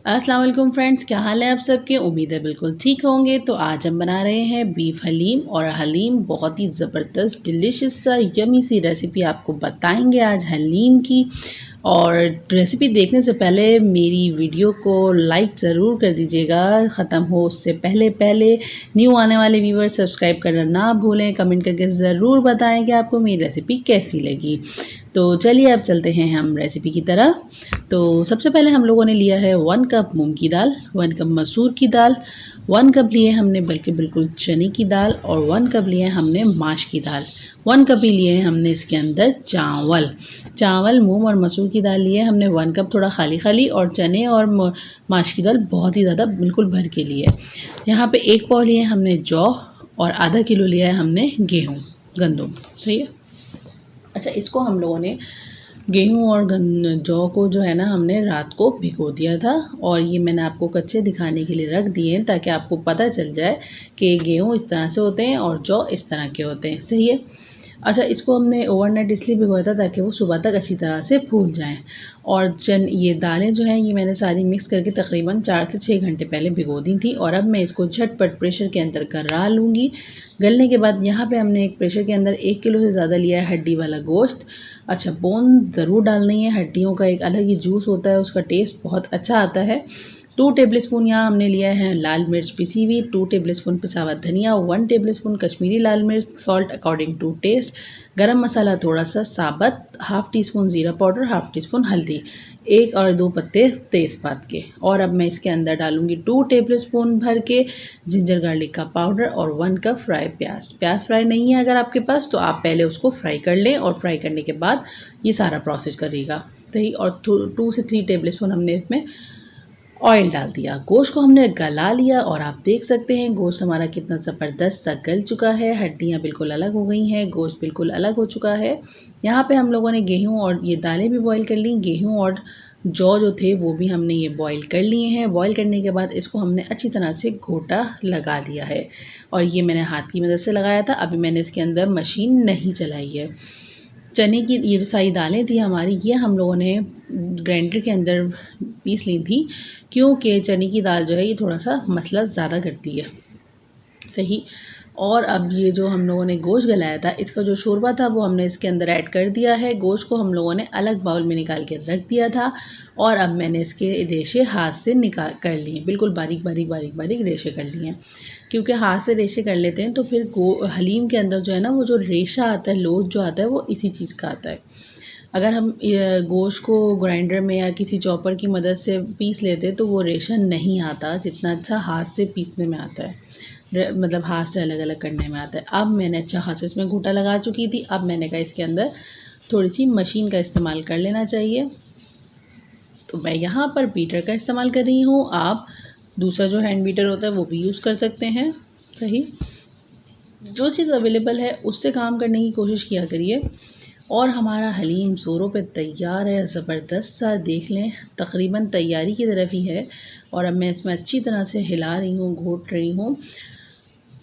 अस्सलाम वालेकुम फ्रेंड्स, क्या हाल है आप सबके। उम्मीद है बिल्कुल ठीक होंगे। तो आज हम बना रहे हैं बीफ हलीम, और हलीम बहुत ही ज़बरदस्त डिलिशियस सा यमी सी रेसिपी आपको बताएंगे आज हलीम की। और रेसिपी देखने से पहले मेरी वीडियो को लाइक ज़रूर कर दीजिएगा, ख़त्म हो उससे पहले पहले। न्यू आने वाले व्यूवर सब्सक्राइब करना ना भूलें, कमेंट करके ज़रूर बताएं कि आपको मेरी रेसिपी कैसी लगी। तो चलिए अब चलते हैं हम रेसिपी की तरफ। तो सबसे पहले हम लोगों ने लिया है 1 कप मूंग की दाल, 1 कप मसूर की दाल, 1 कप लिए हमने बल्कि बिल्कुल चने की दाल, और 1 कप लिए हमने माश की दाल। 1 कप ही लिए हमने इसके अंदर चावल मूंग और मसूर की दाल लिए हमने 1 कप, थोड़ा खाली खाली, और चने और माश की दाल बहुत ही ज़्यादा बिल्कुल भर के लिए। यहाँ पे 1 पाव लिए हमने जौ, और आधा किलो लिया है हमने गेहूँ गंदुम। सही है। अच्छा, इसको हम लोगों ने गेहूँ और जौ को जो है ना हमने रात को भिगो दिया था, और ये मैंने आपको कच्चे दिखाने के लिए रख दिए हैं ताकि आपको पता चल जाए कि गेहूँ इस तरह से होते हैं और जौ इस तरह के होते हैं। सही है। अच्छा, इसको हमने ओवरनाइट इसलिए भिगोया था ताकि वो सुबह तक अच्छी तरह से फूल जाएँ। और ये दालें जो हैं ये मैंने सारी मिक्स करके तकरीबन 4 से 6 घंटे पहले भिगो दी थी, और अब मैं इसको झटपट प्रेशर के अंदर गला लूँगी। गलने के बाद यहाँ पे हमने एक प्रेशर के अंदर 1 किलो से ज़्यादा लिया है हड्डी वाला गोश्त। अच्छा, बोन ज़रूर डालनी है, हड्डियों का एक अलग ही जूस होता है, उसका टेस्ट बहुत अच्छा आता है। 2 टेबलस्पून यहाँ हमने लिया है लाल मिर्च पिसी हुई, 2 टेबलस्पून पिसा हुआ धनिया, 1 टेबलस्पून कश्मीरी लाल मिर्च, सॉल्ट अकॉर्डिंग टू टेस्ट, गरम मसाला थोड़ा सा साबुत, हाफ़ टी स्पून ज़ीरा पाउडर, हाफ़ टी स्पून हल्दी, 1 और 2 पत्ते तेज़पात के। और अब मैं इसके अंदर डालूँगी 2 टेबलस्पून भर के जिंजर गार्लिक का पाउडर, और 1 कप फ्राई प्याज फ्राई नहीं है अगर आपके पास तो आप पहले उसको फ्राई कर लें, और फ्राई करने के बाद ये सारा प्रोसेस करिएगा। सही। और 2 से 3 टेबलस्पून हमने इसमें ऑयल डाल दिया। गोश्त को हमने गला लिया, और आप देख सकते हैं गोश्त हमारा कितना ज़बरदस्त सा गल चुका है, हड्डियाँ बिल्कुल अलग हो गई हैं, गोश्त बिल्कुल अलग हो चुका है। यहाँ पे हम लोगों ने गेहूँ और ये दालें भी बॉईल कर ली। गेहूँ और जौ जो थे वो भी हमने ये बॉईल कर लिए हैं। बॉईल करने के बाद इसको हमने अच्छी तरह से घोटा लगा लिया है, और ये मैंने हाथ की मदद से लगाया था। अभी मैंने इसके अंदर मशीन नहीं चलाई है। चने की ये जो सारी दालें थी हमारी, ये हम लोगों ने ग्राइंडर के अंदर पीस ली थी, क्योंकि चने की दाल जो है ये थोड़ा सा मसला ज़्यादा करती है। सही। और अब ये जो हम लोगों ने गोश्त गलाया था, इसका जो शोरबा था वो हमने इसके अंदर ऐड कर दिया है। गोश्त को हम लोगों ने अलग बाउल में निकाल के रख दिया था, और अब मैंने इसके रेशे हाथ से निकाल कर लिए, बिल्कुल बारीक बारीक बारीक बारीक रेशे कर लिए हैं। क्योंकि हाथ से रेशे कर लेते हैं तो फिर हलीम के अंदर जो है ना वो जो रेशा आता है, लोच जो आता है, वो इसी चीज़ का आता है। अगर हम गोश्त को ग्राइंडर में या किसी चॉपर की मदद से पीस लेते तो वो रेशा नहीं आता जितना अच्छा हाथ से पीसने में आता है, मतलब हाथ से अलग अलग करने में आता है। अब मैंने अच्छा खासा इसमें घूटा लगा चुकी थी। अब मैंने कहा इसके अंदर थोड़ी सी मशीन का इस्तेमाल कर लेना चाहिए, तो मैं यहाँ पर बीटर का इस्तेमाल कर रही हूँ। आप दूसरा जो हैंड बीटर होता है वो भी यूज़ कर सकते हैं। सही। जो चीज़ अवेलेबल है उससे काम करने की कोशिश किया करिए। और हमारा हलीम ज़ोरों पे तैयार है, ज़बरदस्त सा। देख लें, तकरीबन तैयारी की तरफ ही है, और अब मैं इसमें अच्छी तरह से हिला रही हूँ, घोट रही हूँ।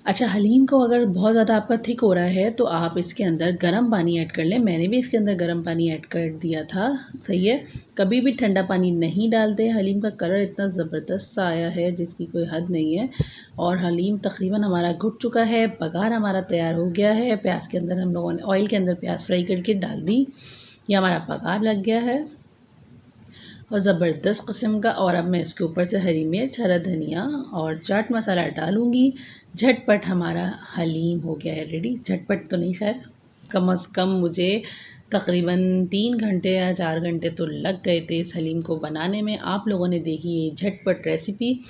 अच्छा, हलीम को अगर बहुत ज़्यादा आपका थिक हो रहा है तो आप इसके अंदर गर्म पानी ऐड कर लें। मैंने भी इसके अंदर गर्म पानी ऐड कर दिया था। सही है। कभी भी ठंडा पानी नहीं डालते। हलीम का कलर इतना ज़बरदस्त सा आया है जिसकी कोई हद नहीं है, और हलीम तकरीबन हमारा घुट चुका है। बघार हमारा तैयार हो गया है। प्याज के अंदर हम लोगों ने ऑयल के अंदर प्याज फ्राई करके डाल दी, ये हमारा बघार लग गया है और ज़बरदस्त किस्म का। और अब मैं इसके ऊपर से हरी मिर्च, हरा धनिया और चाट मसाला डालूँगी। झटपट हमारा हलीम हो गया है रेडी। झटपट तो नहीं, खैर कम से कम मुझे तकरीबन 3 घंटे या 4 घंटे तो लग गए थे इस हलीम को बनाने में। आप लोगों ने देखी ये झटपट रेसिपी,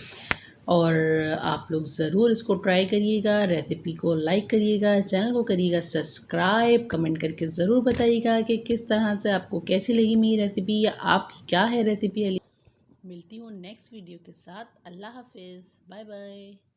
और आप लोग ज़रूर इसको ट्राई करिएगा। रेसिपी को लाइक करिएगा, चैनल को करिएगा सब्सक्राइब, कमेंट करके ज़रूर बताइएगा कि किस तरह से आपको कैसी लगी मेरी रेसिपी, या आपकी क्या है रेसिपी। मिलती हूँ नेक्स्ट वीडियो के साथ। अल्लाह हाफिज़, बाय बाय।